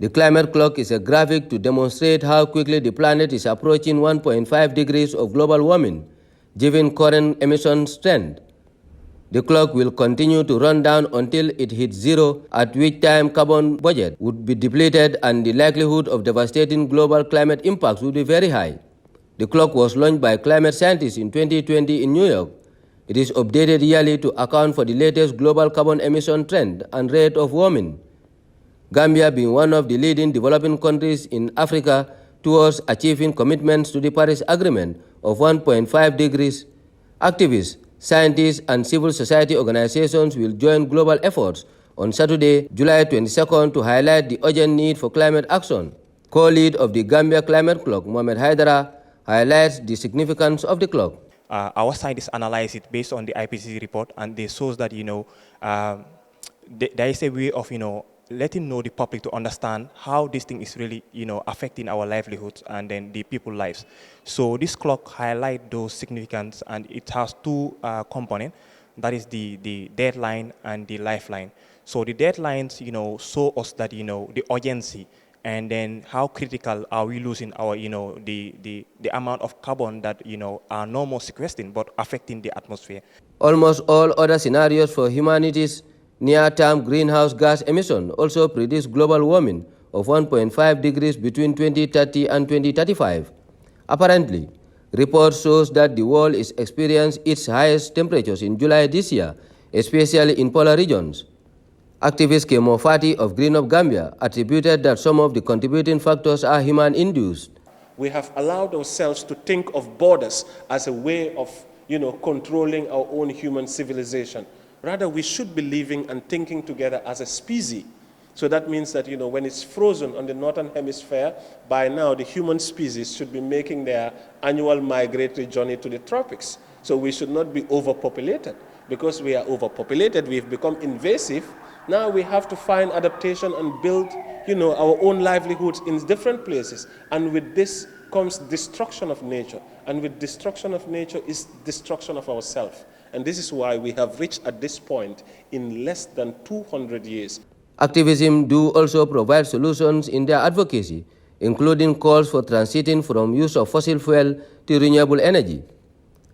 The climate clock is a graphic to demonstrate how quickly the planet is approaching 1.5 degrees of global warming, given current emissions trend. The clock will continue to run down until it hits zero, at which time carbon budget would be depleted and the likelihood of devastating global climate impacts would be very high. The clock was launched by climate scientists in 2020 in New York. It is updated yearly to account for the latest global carbon emission trend and rate of warming. Gambia being one of the leading developing countries in Africa towards achieving commitments to the Paris Agreement of 1.5 degrees, activists, scientists, and civil society organizations will join global efforts on Saturday, July 22nd, to highlight the urgent need for climate action. Co-lead of the Gambia Climate Clock, Mohamed Haidara, highlights the significance of the clock. Our scientists analyze it based on the IPCC report, and they shows that there is a way of letting know the public to understand how this thing is really affecting our livelihoods and then the people's lives. So this clock highlights those significance, and it has two components. That is the deadline and the lifeline. So the deadlines show us that the urgency, and then how critical are we losing our the amount of carbon that are no more sequestering but affecting the atmosphere. Almost all other scenarios for humanity's near-term greenhouse gas emission also predict global warming of 1.5 degrees between 2030 and 2035. Apparently, report shows that the world is experiencing its highest temperatures in July this year, especially in polar regions. Activist Kemo Fati of Green Up Gambia attributed that some of the contributing factors are human-induced. We have allowed ourselves to think of borders as a way of controlling our own human civilization. Rather, we should be living and thinking together as a species. So that means that, when it's frozen on the northern hemisphere, by now the human species should be making their annual migratory journey to the tropics. So we should not be overpopulated. Because we are overpopulated, we've become invasive. Now we have to find adaptation and build, our own livelihoods in different places. And with this comes destruction of nature. And with destruction of nature is destruction of ourselves. And this is why we have reached at this point in less than 200 years. Activism do also provide solutions in their advocacy, including calls for transiting from use of fossil fuel to renewable energy.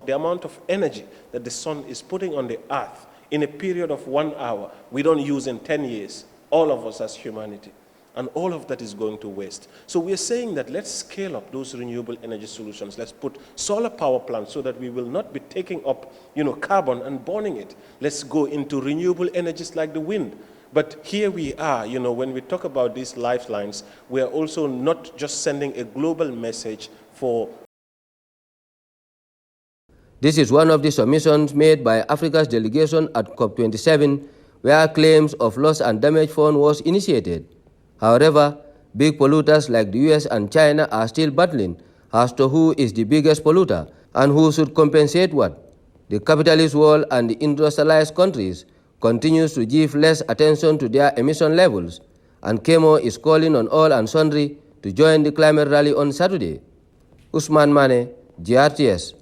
The amount of energy that the sun is putting on the earth in a period of 1 hour, we don't use in 10 years, all of us as humanity. And all of that is going to waste. So we're saying that let's scale up those renewable energy solutions. Let's put solar power plants so that we will not be taking up, carbon and burning it. Let's go into renewable energies like the wind. But here we are, when we talk about these lifelines, we are also not just sending a global message for. This is one of the submissions made by Africa's delegation at COP27, where claims of loss and damage fund was initiated. However, big polluters like the US and China are still battling as to who is the biggest polluter and who should compensate what. The capitalist world and the industrialized countries continues to give less attention to their emission levels, and Kemo is calling on all and sundry to join the climate rally on Saturday. Ousman Manneh, GRTS.